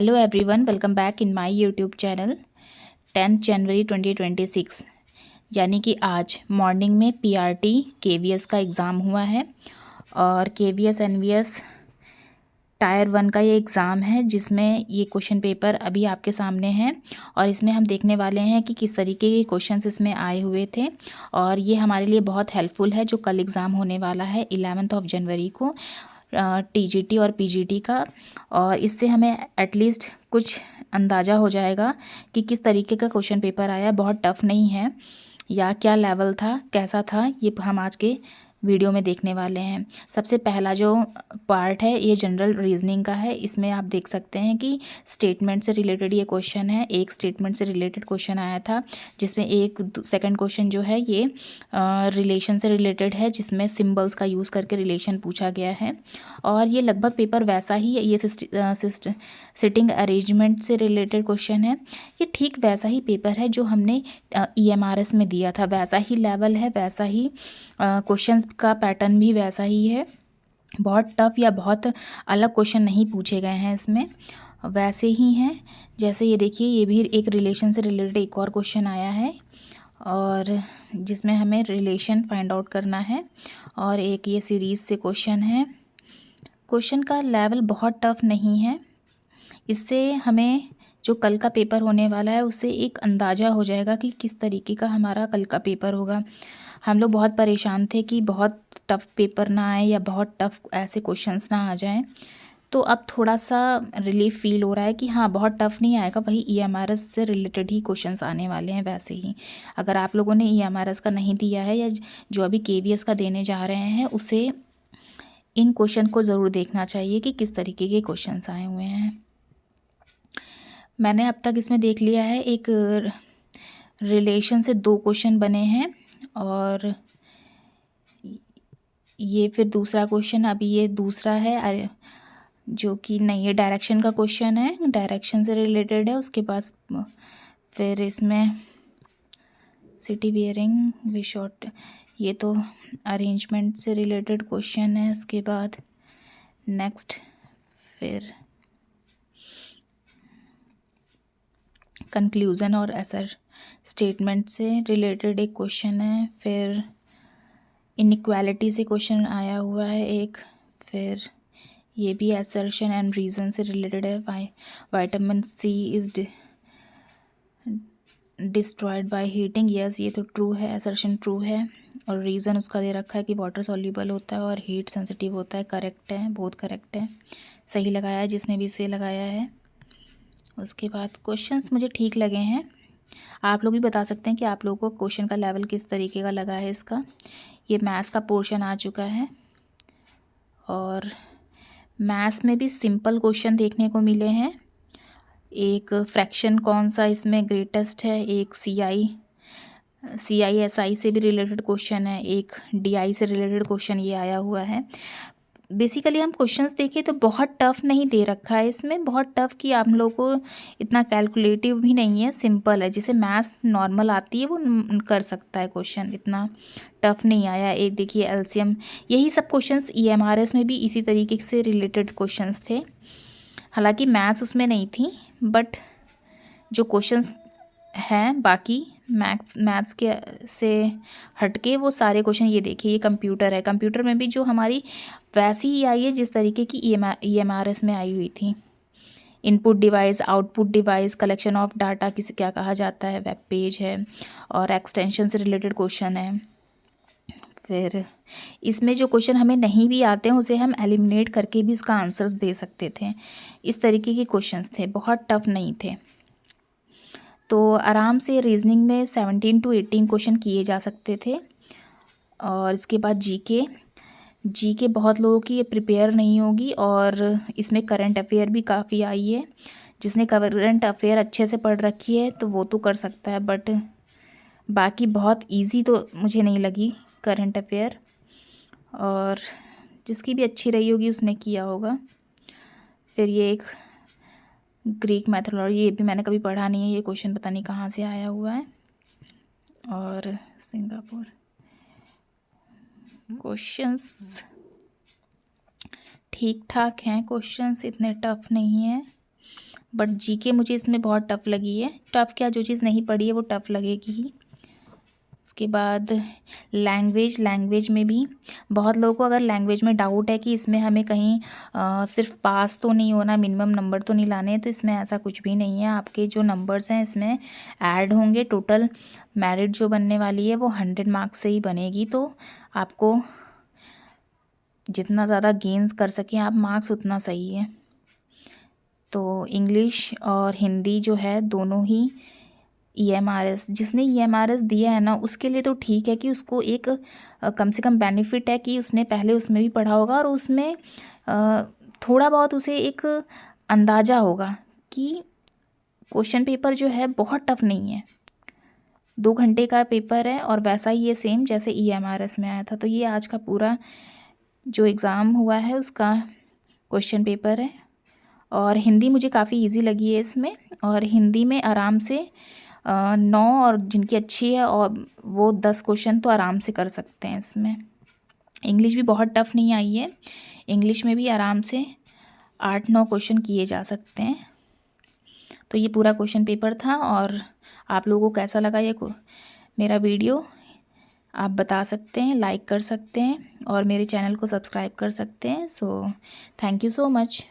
Hello everyone, welcome back in my YouTube channel. 10 जनवरी 2026 यानी कि आज मॉर्निंग में पीआरटी केवीएस का एग्ज़ाम हुआ है और केवीएस एनवीएस टायर 1 का ये एग्ज़ाम है जिसमें ये क्वेश्चन पेपर अभी आपके सामने है और इसमें हम देखने वाले हैं कि किस तरीके के क्वेश्चंस इसमें आए हुए थे और ये हमारे लिए बहुत हेल्पफुल है जो कल एग्ज़ाम होने वाला है 11 जनवरी को टीजीटी और पीजीटी का। और इससे हमें एटलीस्ट कुछ अंदाज़ा हो जाएगा कि किस तरीके का क्वेश्चन पेपर आया, बहुत टफ नहीं है या क्या लेवल था, कैसा था, ये हम आज के वीडियो में देखने वाले हैं। सबसे पहला जो पार्ट है ये जनरल रीजनिंग का है। इसमें आप देख सकते हैं कि स्टेटमेंट से रिलेटेड ये क्वेश्चन है। एक स्टेटमेंट से रिलेटेड क्वेश्चन आया था जिसमें सेकंड क्वेश्चन जो है ये रिलेशन से रिलेटेड है जिसमें सिंबल्स का यूज़ करके रिलेशन पूछा गया है और ये लगभग पेपर वैसा ही है। ये सिटिंग अरेंजमेंट से रिलेटेड क्वेश्चन है। ये ठीक वैसा ही पेपर है जो हमने ईएमआरएस में दिया था, वैसा ही लेवल है, वैसा ही क्वेश्चंस का पैटर्न भी वैसा ही है। बहुत टफ या बहुत अलग क्वेश्चन नहीं पूछे गए हैं इसमें, वैसे ही हैं। जैसे ये देखिए, ये भी एक रिलेशन से रिलेटेड एक और क्वेश्चन आया है और जिसमें हमें रिलेशन फाइंड आउट करना है और एक ये सीरीज़ से क्वेश्चन है। क्वेश्चन का लेवल बहुत टफ नहीं है। इससे हमें जो कल का पेपर होने वाला है उससे एक अंदाज़ा हो जाएगा कि किस तरीके का हमारा कल का पेपर होगा। हम लोग बहुत परेशान थे कि बहुत टफ पेपर ना आए या बहुत टफ ऐसे क्वेश्चंस ना आ जाएं, तो अब थोड़ा सा रिलीफ फील हो रहा है कि हाँ, बहुत टफ नहीं आएगा, वही ईएमआरएस से रिलेटेड ही क्वेश्चंस आने वाले हैं वैसे ही। अगर आप लोगों ने ईएमआरएस का नहीं दिया है या जो अभी केवीएस का देने जा रहे हैं उसे इन क्वेश्चन को ज़रूर देखना चाहिए कि किस तरीके के क्वेश्चंस आए हुए हैं। मैंने अब तक इसमें देख लिया है, एक रिलेशन से 2 क्वेश्चन बने हैं और ये फिर दूसरा क्वेश्चन, अभी ये दूसरा है जो कि नहीं, ये डायरेक्शन का क्वेश्चन है, डायरेक्शन से रिलेटेड है। उसके पास फिर इसमें सिटी बियरिंग वी शॉर्ट, ये तो अरेंजमेंट से रिलेटेड क्वेश्चन है। उसके बाद नेक्स्ट फिर कंक्लूज़न और असर स्टेटमेंट से रिलेटेड एक क्वेश्चन है। फिर इनइक्वालिटी से क्वेश्चन आया हुआ है एक। फिर ये भी असर्शन एंड रीज़न से रिलेटेड है। Vitamin C is destroyed by heating, yes ये तो ट्रू है, असर्शन ट्रू है। और रीज़न उसका दे रखा है कि वाटर सॉल्युबल होता है और हीट सेंसिटिव होता है। करेक्ट है, बहुत करेक्ट है, सही लगाया है जिसने भी इसे लगाया है। उसके बाद क्वेश्चंस मुझे ठीक लगे हैं। आप लोग भी बता सकते हैं कि आप लोगों को क्वेश्चन का लेवल किस तरीके का लगा है इसका। ये मैथ्स का पोर्शन आ चुका है और मैथ्स में भी सिंपल क्वेश्चन देखने को मिले हैं। एक फ्रैक्शन कौन सा इसमें ग्रेटेस्ट है, एक CISI से भी रिलेटेड क्वेश्चन है, एक DI से रिलेटेड क्वेश्चन ये आया हुआ है। बेसिकली हम क्वेश्चंस देखें तो बहुत टफ नहीं दे रखा है इसमें, बहुत टफ कि आप लोगों को इतना कैलकुलेटिव भी नहीं है, सिंपल है। जिसे मैथ्स नॉर्मल आती है वो कर सकता है क्वेश्चन, इतना टफ नहीं आया। एक देखिए एलसीएम, यही सब क्वेश्चंस ईएमआरएस में भी इसी तरीके से रिलेटेड क्वेश्चंस थे। हालांकि मैथ्स उसमें नहीं थी, बट जो क्वेश्चंस हैं बाकी मैथ्स के से हटके वो सारे क्वेश्चन, ये देखिए ये कंप्यूटर है, कंप्यूटर में भी जो हमारी वैसी ही आई है जिस तरीके की ईएमआरएस में आई हुई थी। Input device, output device, collection of data किसे क्या कहा जाता है, वेब पेज है और एक्सटेंशन से रिलेटेड क्वेश्चन है। फिर इसमें जो क्वेश्चन हमें नहीं भी आते हैं उसे हम एलिमिनेट करके भी उसका आंसर्स दे सकते थे। इस तरीके के क्वेश्चंस थे, बहुत टफ नहीं थे। तो आराम से रीजनिंग में 17 to 18 क्वेश्चन किए जा सकते थे। और इसके बाद जीके बहुत लोगों की प्रिपेयर नहीं होगी और इसमें करंट अफेयर भी काफ़ी आई है। जिसने करंट अफेयर अच्छे से पढ़ रखी है तो वो तो कर सकता है, बट बाकी बहुत इजी तो मुझे नहीं लगी करंट अफेयर, और जिसकी भी अच्छी रही होगी उसने किया होगा। फिर ये एक ग्रीक मैथोलॉजी, ये भी मैंने कभी पढ़ा नहीं है, ये क्वेश्चन पता नहीं कहाँ से आया हुआ है। और सिंगापुर क्वेश्चंस ठीक ठाक हैं, क्वेश्चंस इतने टफ नहीं हैं। बट जीके मुझे इसमें बहुत टफ़ लगी है। टफ़ क्या, जो चीज़ नहीं पढ़ी है वो टफ़ लगेगी ही। उसके बाद लैंग्वेज में भी बहुत लोगों को अगर लैंग्वेज में डाउट है कि इसमें हमें कहीं सिर्फ पास तो नहीं होना, मिनिमम नंबर तो नहीं लाने हैं, तो इसमें ऐसा कुछ भी नहीं है। आपके जो नंबर्स हैं इसमें ऐड होंगे। टोटल मेरिट जो बनने वाली है वो 100 मार्क्स से ही बनेगी। तो आपको जितना ज़्यादा गेन्स कर सकें आप मार्क्स उतना सही है। तो इंग्लिश और हिंदी जो है दोनों ही EMRS, जिसने EMRS दिया है ना उसके लिए तो ठीक है कि उसको एक कम से कम बेनिफिट है कि उसने पहले उसमें भी पढ़ा होगा और उसमें थोड़ा बहुत उसे एक अंदाज़ा होगा कि क्वेश्चन पेपर जो है बहुत टफ नहीं है। 2 घंटे का पेपर है और वैसा ही ये सेम जैसे EMRS में आया था। तो ये आज का पूरा जो एग्ज़ाम हुआ है उसका क्वेश्चन पेपर है। और हिंदी मुझे काफ़ी इजी लगी है इसमें, और हिंदी में आराम से 9 और जिनकी अच्छी है और वो 10 क्वेश्चन तो आराम से कर सकते हैं इसमें। इंग्लिश भी बहुत टफ नहीं आई है, इंग्लिश में भी आराम से 8-9 क्वेश्चन किए जा सकते हैं। तो ये पूरा क्वेश्चन पेपर था। और आप लोगों को कैसा लगा ये मेरा वीडियो आप बता सकते हैं, लाइक कर सकते हैं और मेरे चैनल को सब्सक्राइब कर सकते हैं। So thank you so much.